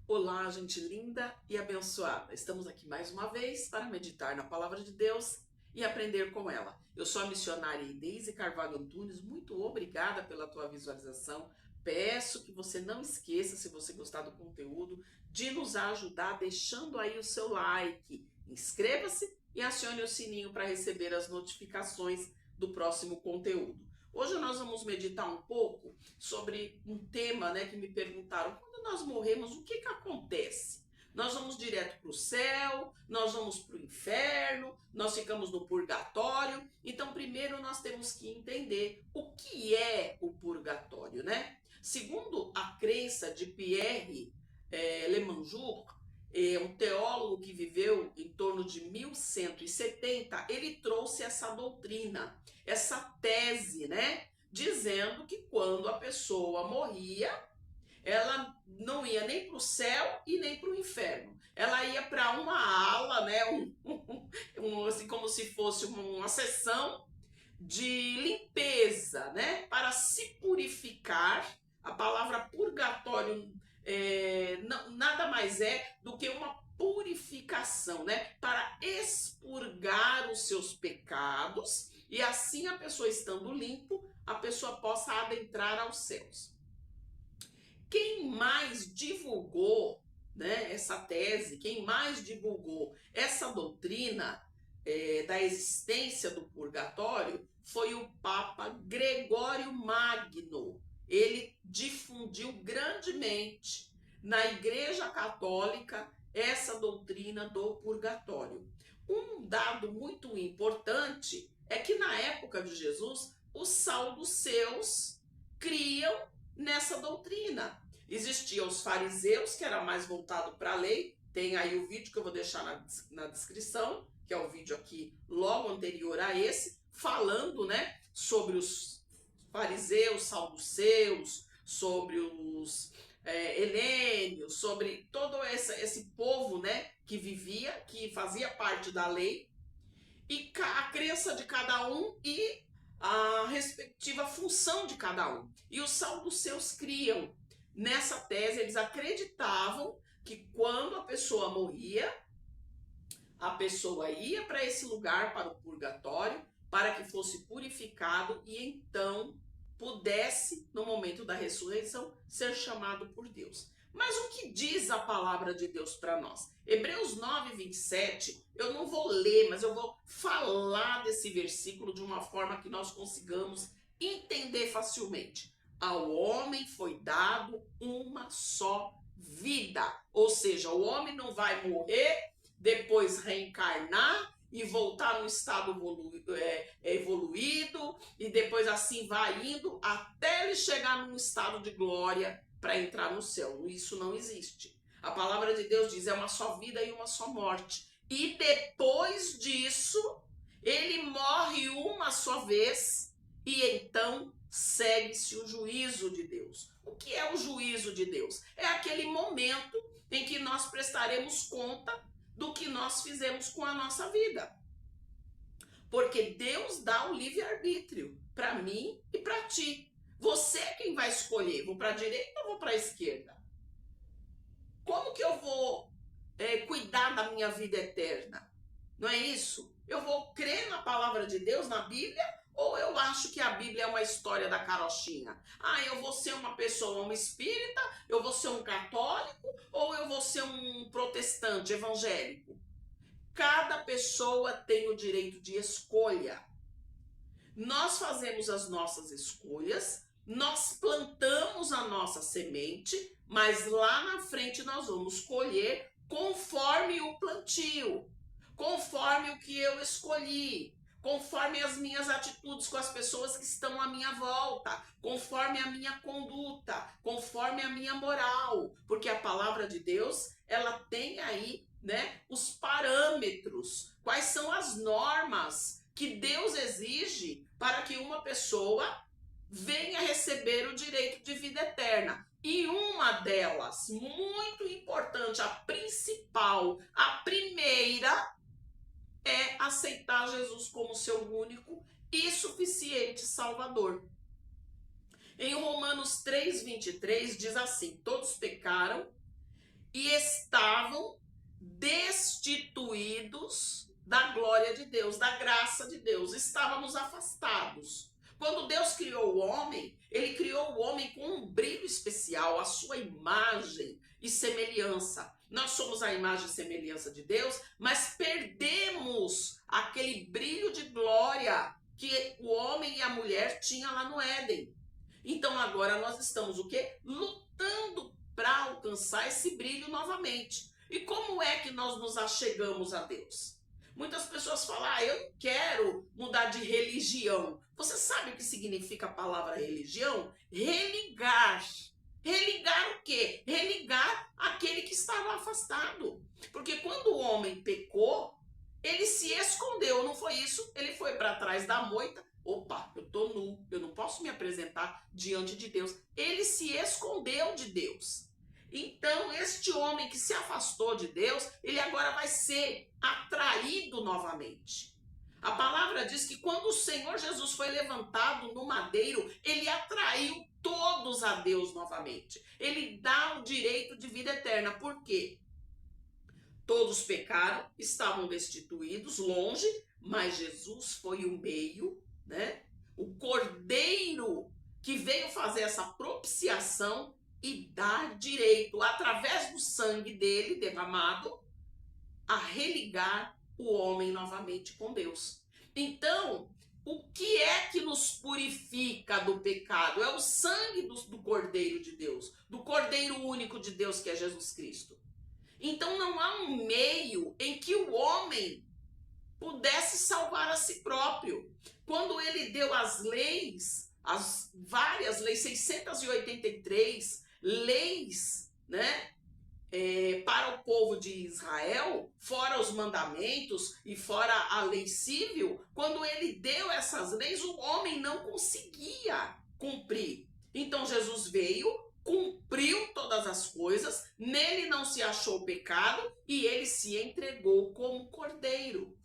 Olá, gente linda e abençoada. Estamos aqui mais uma vez para meditar na palavra de Deus e aprender com ela. Eu sou a missionária Deise Carvalho Antunes. Muito obrigada pela tua visualização. Peço que você não esqueça, se você gostar do conteúdo, de nos ajudar deixando aí o seu like. Inscreva-se e acione o sininho para receber as notificações do próximo conteúdo. Hoje nós vamos meditar um pouco sobre um tema, que me perguntaram: quando nós morremos, o que acontece? Nós vamos direto para o céu, nós vamos para o inferno, nós ficamos no purgatório. Então, primeiro nós temos que entender o que é o purgatório, né? Segundo a crença de Pierre Lemanjour, um teólogo que viveu em torno de 1170, ele trouxe essa doutrina, essa tese, né? Dizendo que quando a pessoa morria, ela não ia nem para o céu e nem para o inferno. Ela ia para uma ala, né? Assim, como se fosse uma sessão de limpeza, né? Para se purificar. A palavra purgatório nada mais é do que uma purificação, né? Para expurgar os seus pecados e assim a pessoa estando limpo, a pessoa possa adentrar aos céus. Quem mais divulgou, né, essa tese, quem mais divulgou essa doutrina da existência do purgatório foi o Papa Gregório Magno. Ele difundiu grandemente na Igreja Católica essa doutrina do purgatório. Um dado muito importante é que na época de Jesus, os saduceus criam nessa doutrina. Existiam os fariseus, que era mais voltado para a lei. Tem aí o vídeo que eu vou deixar na descrição, que é o vídeo aqui logo anterior a esse, falando, né, sobre os fariseus, saduceus, sobre os helênios, sobre todo esse povo, né, que vivia, que fazia parte da lei, e a crença de cada um e a respectiva função de cada um. E os saduceus criam nessa tese, eles acreditavam que quando a pessoa morria, a pessoa ia para esse lugar, para o purgatório, para que fosse purificado e então pudesse, no momento da ressurreição, ser chamado por Deus. Mas o que diz a palavra de Deus para nós? Hebreus 9, 27, eu não vou ler, mas eu vou falar desse versículo de uma forma que nós consigamos entender facilmente. Ao homem foi dado uma só vida. Ou seja, o homem não vai morrer, depois reencarnar e voltar no estado evoluído, e depois assim vai indo até ele chegar num estado de glória para entrar no céu. Isso não existe. A palavra de Deus diz: é uma só vida e uma só morte. E depois disso, ele morre uma só vez e então segue-se o juízo de Deus. O que é o juízo de Deus? É aquele momento em que nós prestaremos conta do que nós fizemos com a nossa vida. Porque Deus dá o livre-arbítrio para mim e para ti. Você é quem vai escolher, vou para a direita ou vou para a esquerda? Como que eu vou cuidar da minha vida eterna? Não é isso? Eu vou crer na palavra de Deus, na Bíblia, ou eu acho que a Bíblia é uma história da carochinha? Eu vou ser uma pessoa, uma espírita, eu vou ser um católico, ou eu vou ser um protestante evangélico? Cada pessoa tem o direito de escolha. Nós fazemos as nossas escolhas, nós plantamos a nossa semente, mas lá na frente nós vamos colher conforme o plantio, conforme o que eu escolhi, conforme as minhas atitudes com as pessoas que estão à minha volta, conforme a minha conduta, conforme a minha moral, porque a palavra de Deus, ela tem aí, né, os parâmetros, quais são as normas que Deus exige para que uma pessoa venha receber o direito de vida eterna. E uma delas, muito importante, a principal, a primeira, é aceitar Jesus como seu único e suficiente Salvador. Em Romanos 3:23 diz assim: todos pecaram e estavam destituídos da glória de Deus, da graça de Deus. Estávamos afastados. Quando Deus criou o homem, ele criou o homem com um brilho especial, a sua imagem e semelhança. Nós somos a imagem e semelhança de Deus, mas perdemos aquele brilho de glória que o homem e a mulher tinham lá no Éden. Então agora nós estamos o quê? Lutando para alcançar esse brilho novamente. E como é que nós nos achegamos a Deus? Muitas pessoas falam, eu não quero mudar de religião. Você sabe o que significa a palavra religião? Religar. Religar o quê? Religar aquele que estava afastado. Porque quando o homem pecou, ele se escondeu, não foi isso? Ele foi para trás da moita. Opa, eu estou nu, eu não posso me apresentar diante de Deus. Ele se escondeu de Deus. Então, este homem que se afastou de Deus, ele agora vai ser atraído novamente. A palavra diz que quando o Senhor Jesus foi levantado no madeiro, ele atraiu todos a Deus novamente. Ele dá o direito de vida eterna. Por quê? Todos pecaram, estavam destituídos, longe, mas Jesus foi o meio, né? O cordeiro que veio fazer essa propiciação e dar direito, através do sangue dele derramado, a religar o homem novamente com Deus. Então, o que é que nos purifica do pecado? É o sangue do Cordeiro de Deus, do Cordeiro único de Deus, que é Jesus Cristo. Então não há um meio em que o homem pudesse salvar a si próprio. Quando ele deu as leis, as várias leis, 683 leis, né? Para o povo de Israel, fora os mandamentos e fora a lei civil, quando ele deu essas leis, o homem não conseguia cumprir. Então Jesus veio, cumpriu todas as coisas, nele não se achou pecado e ele se entregou como cordeiro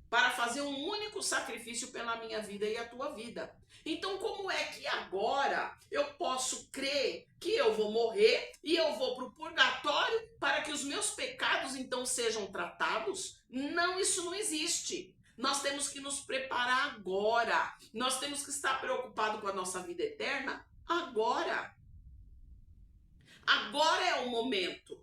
para fazer um único sacrifício pela minha vida e a tua vida. Então, como é que agora eu posso crer que eu vou morrer e eu vou para o purgatório para que os meus pecados então sejam tratados? Não, isso não existe. Nós temos que nos preparar agora. Nós temos que estar preocupados com a nossa vida eterna agora. Agora é o momento.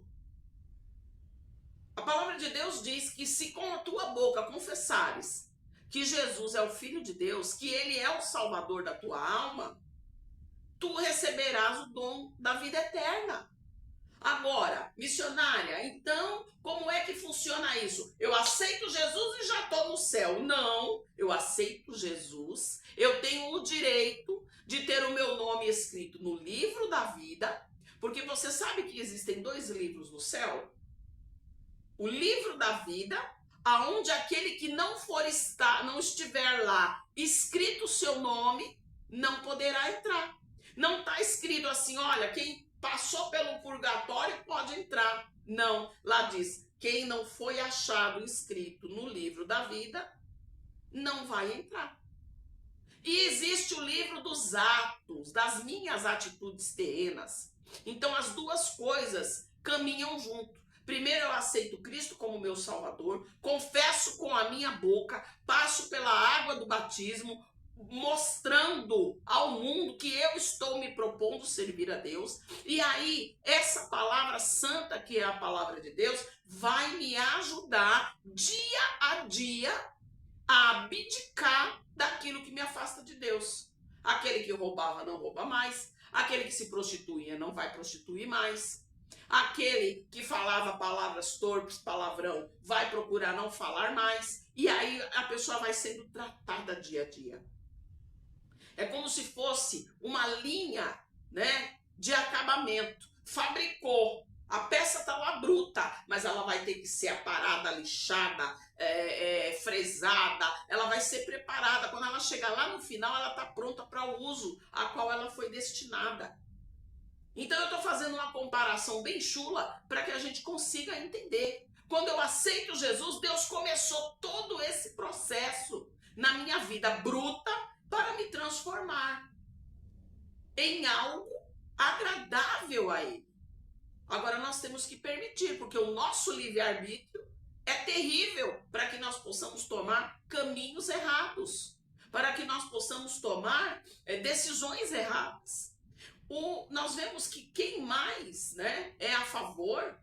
A palavra de Deus diz que se com a tua boca confessares que Jesus é o Filho de Deus, que ele é o Salvador da tua alma, tu receberás o dom da vida eterna. Agora, missionária, então como é que funciona isso? Eu aceito Jesus e já estou no céu. Não, eu aceito Jesus, eu tenho o direito de ter o meu nome escrito no livro da vida, porque você sabe que existem 2 livros no céu? O livro da vida, aonde aquele que não estiver lá escrito o seu nome, não poderá entrar. Não está escrito assim, olha, quem passou pelo purgatório pode entrar. Não, lá diz, quem não foi achado inscrito no livro da vida, não vai entrar. E existe o livro dos atos, das minhas atitudes terrenas. Então as duas coisas caminham junto. Primeiro eu aceito Cristo como meu Salvador, confesso com a minha boca, passo pela água do batismo, mostrando ao mundo que eu estou me propondo servir a Deus. E aí, essa palavra santa, que é a palavra de Deus, vai me ajudar dia a dia a abdicar daquilo que me afasta de Deus. Aquele que roubava não rouba mais, aquele que se prostituía não vai prostituir mais. Aquele que falava palavras torpes, palavrão, vai procurar não falar mais. E aí a pessoa vai sendo tratada dia a dia. É como se fosse uma linha, né, de acabamento. Fabricou, a peça está lá bruta, mas ela vai ter que ser aparada, lixada, fresada. Ela vai ser preparada. Quando ela chegar lá no final, ela está pronta para o uso a qual ela foi destinada. Então eu estou fazendo uma comparação bem chula para que a gente consiga entender. Quando eu aceito Jesus, Deus começou todo esse processo na minha vida bruta para me transformar em algo agradável a Ele. Agora nós temos que permitir, porque o nosso livre-arbítrio é terrível para que nós possamos tomar caminhos errados, para que nós possamos tomar decisões erradas. Nós vemos que quem mais, né, é a favor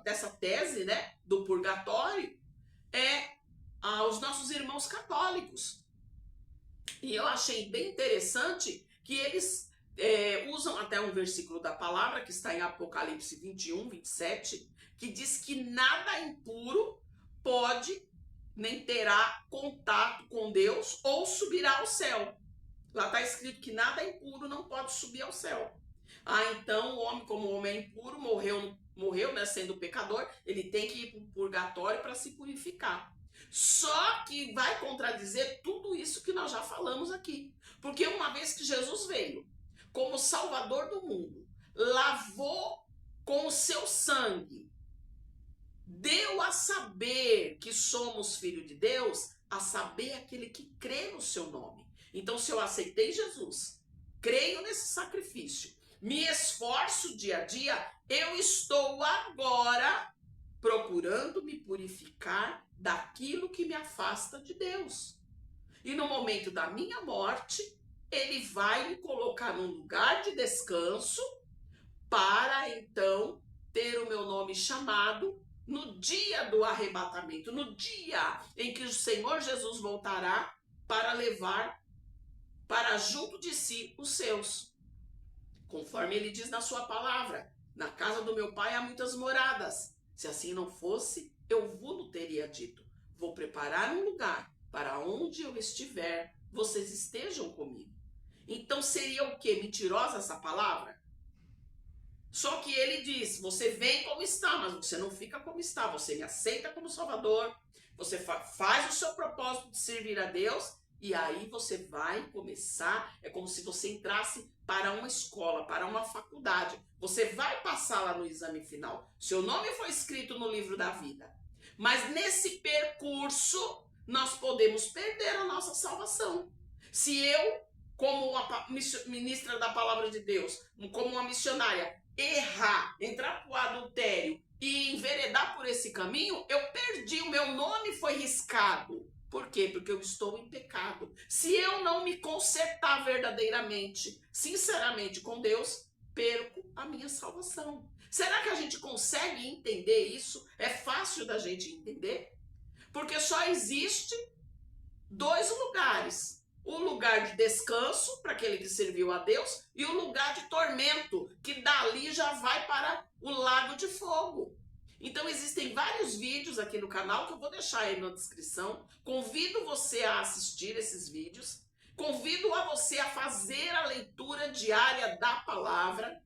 dessa tese, né, do purgatório é os nossos irmãos católicos. E eu achei bem interessante que eles usam até um versículo da palavra que está em Apocalipse 21, 27, que diz que nada impuro pode nem terá contato com Deus ou subirá ao céu. Lá está escrito que nada impuro não pode subir ao céu. Então o homem, como o homem é impuro, morreu, né, sendo pecador, ele tem que ir para o purgatório para se purificar. Só que vai contradizer tudo isso que nós já falamos aqui. Porque uma vez que Jesus veio como Salvador do mundo, lavou com o seu sangue, deu a saber que somos filhos de Deus, a saber aquele que crê no seu nome. Então, se eu aceitei Jesus, creio nesse sacrifício, me esforço dia a dia, eu estou agora procurando me purificar daquilo que me afasta de Deus. E no momento da minha morte, ele vai me colocar num lugar de descanso para então ter o meu nome chamado no dia do arrebatamento, no dia em que o Senhor Jesus voltará para levar para junto de si os seus. Conforme ele diz na sua palavra, na casa do meu pai há muitas moradas. Se assim não fosse, eu vos teria dito. Vou preparar um lugar para onde eu estiver, vocês estejam comigo. Então seria o quê? Mentirosa essa palavra? Só que ele diz, você vem como está, mas você não fica como está. Você me aceita como Salvador, você faz o seu propósito de servir a Deus, e aí você vai começar, é como se você entrasse para uma escola, para uma faculdade. Você vai passar lá no exame final. Seu nome foi escrito no livro da vida. Mas nesse percurso, nós podemos perder a nossa salvação. Se eu, como uma ministra da palavra de Deus, como uma missionária, errar, entrar para o adultério e enveredar por esse caminho, eu perdi, o meu nome foi riscado. Por quê? Porque eu estou em pecado. Se eu não me consertar verdadeiramente, sinceramente com Deus, perco a minha salvação. Será que a gente consegue entender isso? É fácil da gente entender? Porque só existe dois lugares. O lugar de descanso, para aquele que serviu a Deus, e o lugar de tormento, que dali já vai para o lago de fogo. Então existem vários vídeos aqui no canal que eu vou deixar aí na descrição. Convido você a assistir esses vídeos. Convido a você a fazer a leitura diária da palavra.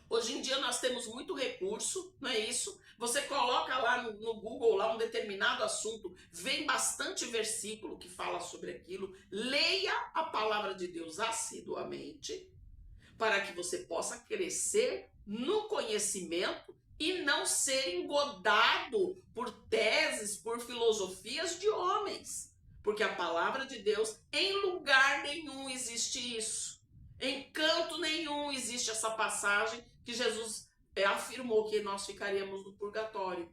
Hoje em dia nós temos muito recurso, não é isso? Você coloca lá no Google lá um determinado assunto, vem bastante versículo que fala sobre aquilo. Leia a palavra de Deus assiduamente, para que você possa crescer no conhecimento e não ser engodado por teses, por filosofias de homens. Porque a palavra de Deus, em lugar nenhum existe isso. Em canto nenhum existe essa passagem que Jesus afirmou que nós ficaríamos no purgatório.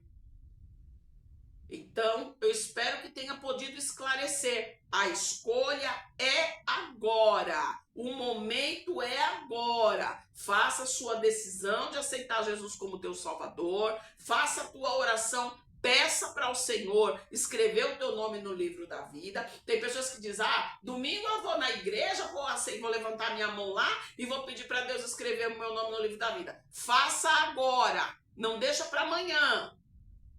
Então, eu espero que tenha podido esclarecer. A escolha é agora. O momento é agora. Faça a sua decisão de aceitar Jesus como teu Salvador. Faça a tua oração. Peça para o Senhor escrever o teu nome no livro da vida. Tem pessoas que dizem, domingo eu vou na igreja, vou levantar minha mão lá e vou pedir para Deus escrever o meu nome no livro da vida. Faça agora. Não deixa para amanhã.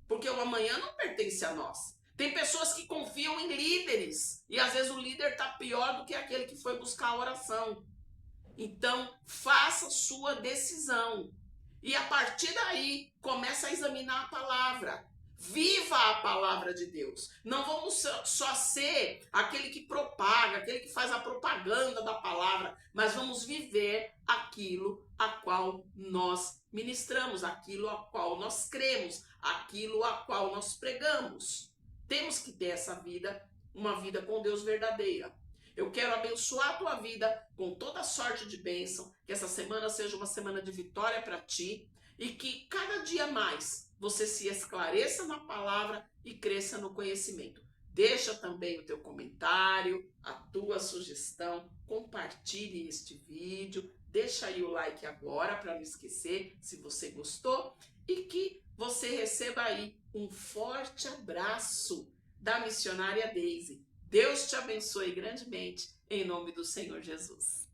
Porque o amanhã não pertence a nós. Tem pessoas que confiam em líderes. E às vezes o líder está pior do que aquele que foi buscar a oração. Então, faça sua decisão. E a partir daí, começa a examinar a palavra. Viva a palavra de Deus. Não vamos só ser aquele que propaga, aquele que faz a propaganda da palavra, mas vamos viver aquilo a qual nós ministramos, aquilo a qual nós cremos, aquilo a qual nós pregamos. Temos que ter essa vida, uma vida com Deus verdadeira. Eu quero abençoar a tua vida com toda sorte de bênção, que essa semana seja uma semana de vitória para ti e que cada dia mais você se esclareça na palavra e cresça no conhecimento. Deixa também o teu comentário, a tua sugestão, compartilhe este vídeo, deixa aí o like agora para não esquecer se você gostou e que você receba aí um forte abraço da missionária Deise. Deus te abençoe grandemente, em nome do Senhor Jesus.